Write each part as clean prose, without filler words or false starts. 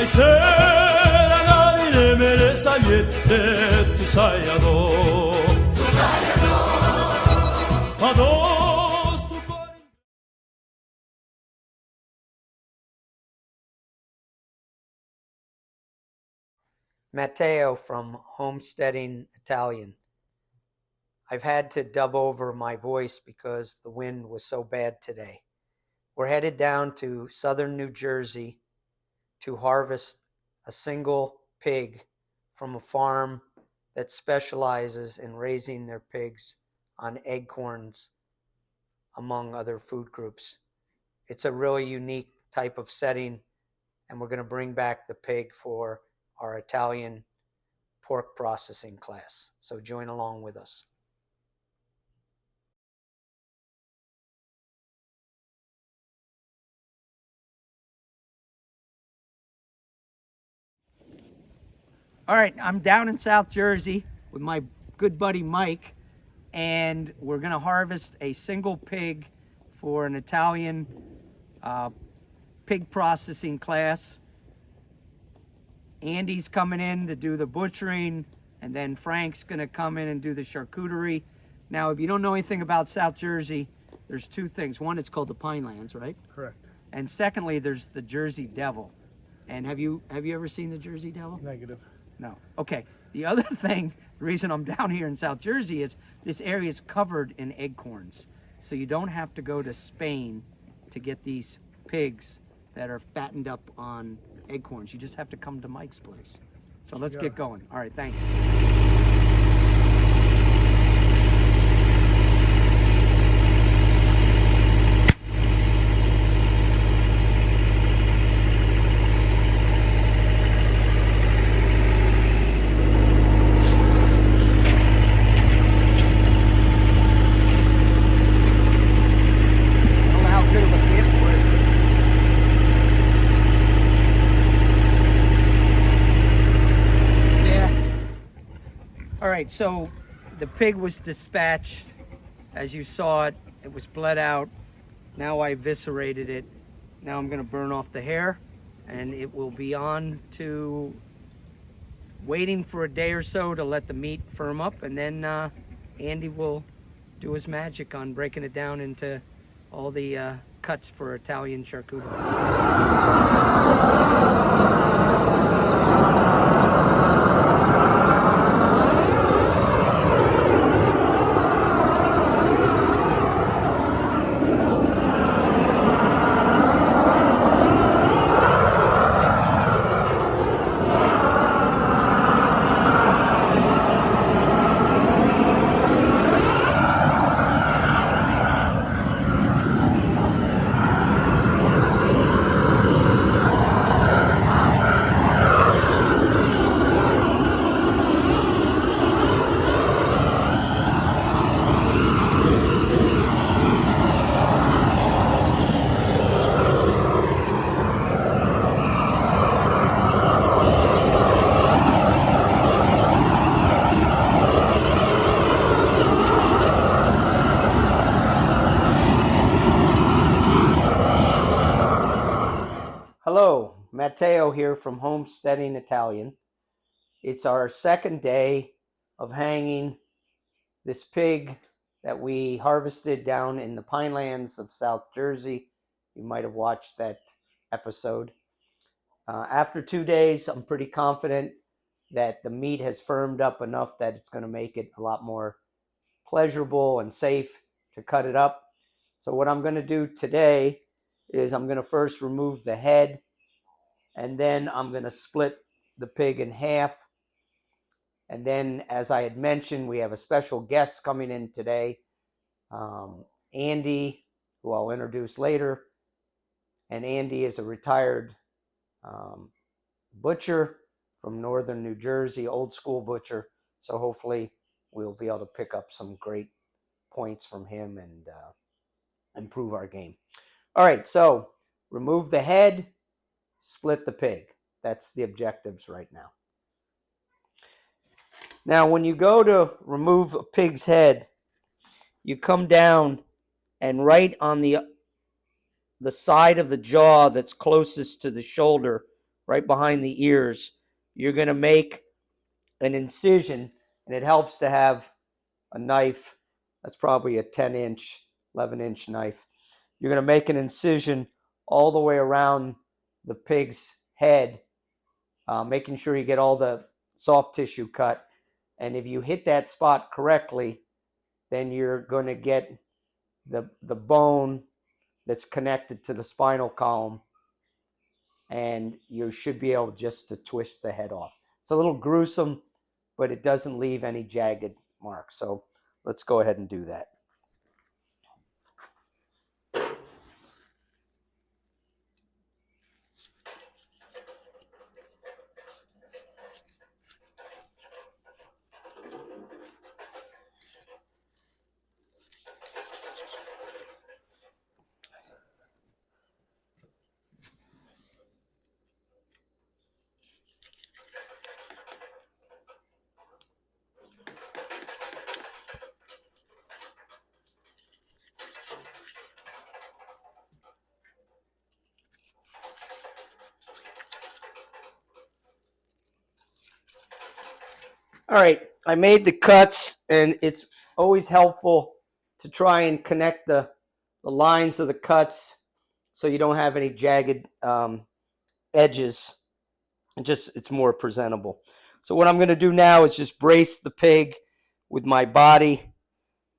Ay seranali mele sayette tu sayado Ados tu Matteo from Homesteading Italian. I've had to dub over my voice because the wind was so bad today. We're headed down to southern New Jersey to harvest a single pig from a farm that specializes in raising their pigs on acorns, among other food groups. It's a really unique type of setting, and we're going to bring back the pig for our Italian pork processing class. So join along with us. All right, I'm down in South Jersey with my good buddy Mike, and we're going to harvest a single pig for an Italian pig processing class. Andy's coming in to do the butchering, and then Frank's going to come in and do the charcuterie. Now, if you don't know anything about South Jersey, there's two things. One, it's called the Pinelands, right? Correct. And secondly, there's the Jersey Devil. And have you ever seen the Jersey Devil? Negative. No. Okay. The other thing, the reason I'm down here in South Jersey is this area is covered in acorns. So you don't have to go to Spain to get these pigs that are fattened up on acorns. You just have to come to Mike's place. So let's get going. All right, thanks. All right, so the pig was dispatched. As you saw it, it was bled out. Now I eviscerated it. Now I'm gonna burn off the hair, and it will be on to waiting for a day or so to let the meat firm up, and then Andy will do his magic on breaking it down into all the cuts for Italian charcuterie. Hello, Matteo here from Homesteading Italian. It's our second day of hanging this pig that we harvested down in the Pinelands of South Jersey. You might have watched that episode. After 2 days, I'm pretty confident that the meat has firmed up enough that it's going to make it a lot more pleasurable and safe to cut it up. So what I'm going to do today is I'm going to first remove the head, and then I'm going to split the pig in half. And then, as I had mentioned, we have a special guest coming in today, Andy, who I'll introduce later. And Andy is a retired butcher from northern New Jersey, old school butcher. So hopefully we'll be able to pick up some great points from him and improve our game. All right, so remove the head, split the pig. That's the objectives right now. Now, when you go to remove a pig's head, you come down and right on the side of the jaw that's closest to the shoulder, right behind the ears, you're going to make an incision, and it helps to have a knife that's probably a 10-inch, 11-inch knife. You're going to make an incision all the way around the pig's head, making sure you get all the soft tissue cut. And if you hit that spot correctly, then you're going to get the bone that's connected to the spinal column, and you should be able just to twist the head off. It's a little gruesome, but it doesn't leave any jagged marks. So let's go ahead and do that. All right, I made the cuts, and it's always helpful to try and connect the lines of the cuts so you don't have any jagged edges. And just, it's more presentable. So what I'm going to do now is just brace the pig with my body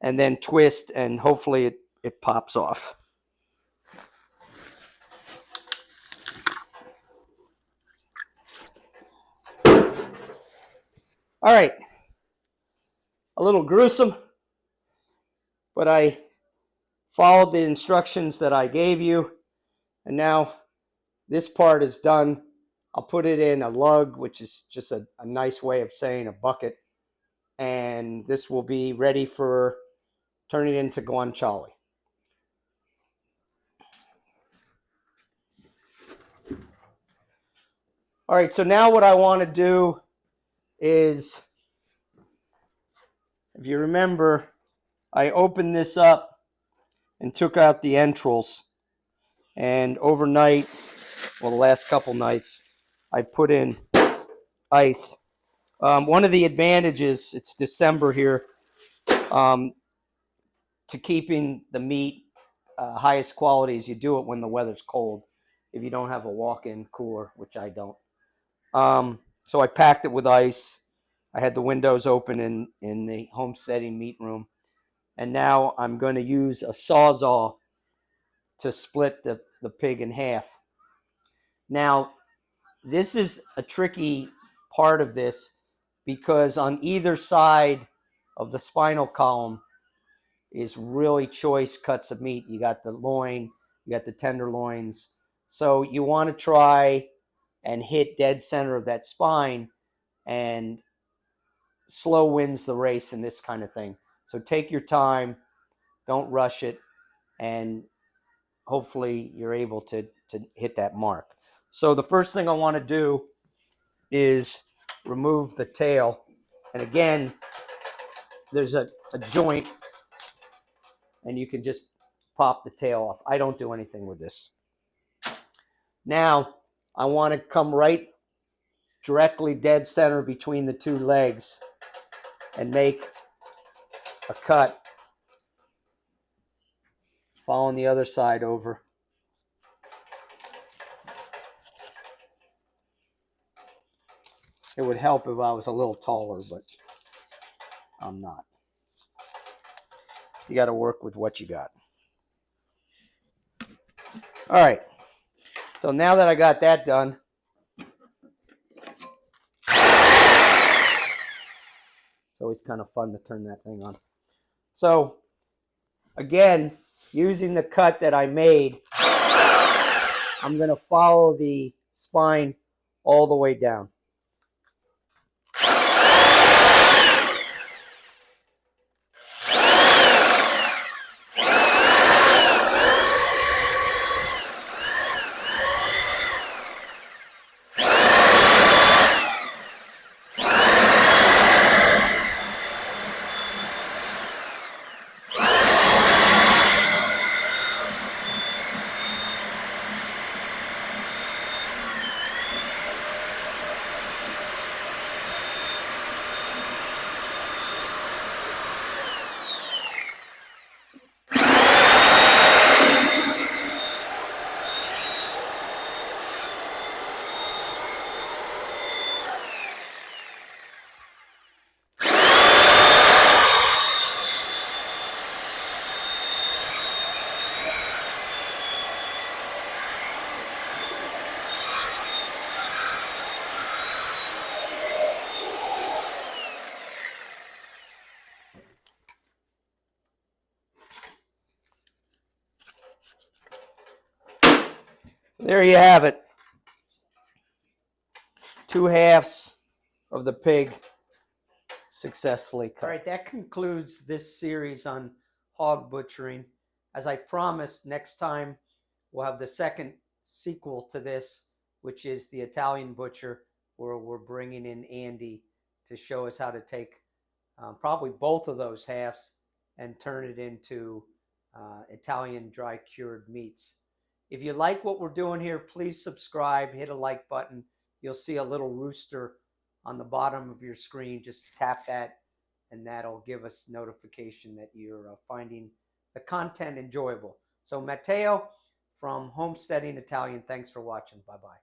and then twist, and hopefully it pops off. All right, a little gruesome, but I followed the instructions that I gave you, and now this part is done. I'll put it in a lug, which is just a nice way of saying a bucket, and this will be ready for turning into guanciale. All right, so now what I want to do is, if you remember, I opened this up and took out the entrails, and overnight, well, the last couple nights, I put in ice. One of the advantages, it's December here, to keeping the meat highest quality is you do it when the weather's cold, if you don't have a walk-in cooler, which I don't. So I packed it with ice. I had the windows open in the homesteading meat room. And now I'm going to use a Sawzall to split the pig in half. Now, this is a tricky part of this, because on either side of the spinal column is really choice cuts of meat. You got the loin, you got the tenderloins. So you want to try and hit dead center of that spine, and slow wins the race in this kind of thing. So take your time, don't rush it, and hopefully you're able to hit that mark. So the first thing I want to do is remove the tail. And again, there's a joint, and you can just pop the tail off. I don't do anything with this. Now, I want to come right directly dead center between the two legs and make a cut, following the other side over. It would help if I was a little taller, but I'm not. You got to work with what you got. All right. So now that I got that done, it's always kind of fun to turn that thing on. So again, using the cut that I made, I'm going to follow the spine all the way down. There you have it. 2 halves of the pig successfully cut. All right, that concludes this series on hog butchering. As I promised, next time we'll have the second sequel to this, which is the Italian butcher, where we're bringing in Andy to show us how to take probably both of those halves and turn it into Italian dry cured meats. If you like what we're doing here, please subscribe, hit a like button. You'll see a little rooster on the bottom of your screen. Just tap that, and that'll give us notification that you're finding the content enjoyable. So Matteo from Homesteading Italian, thanks for watching. Bye-bye.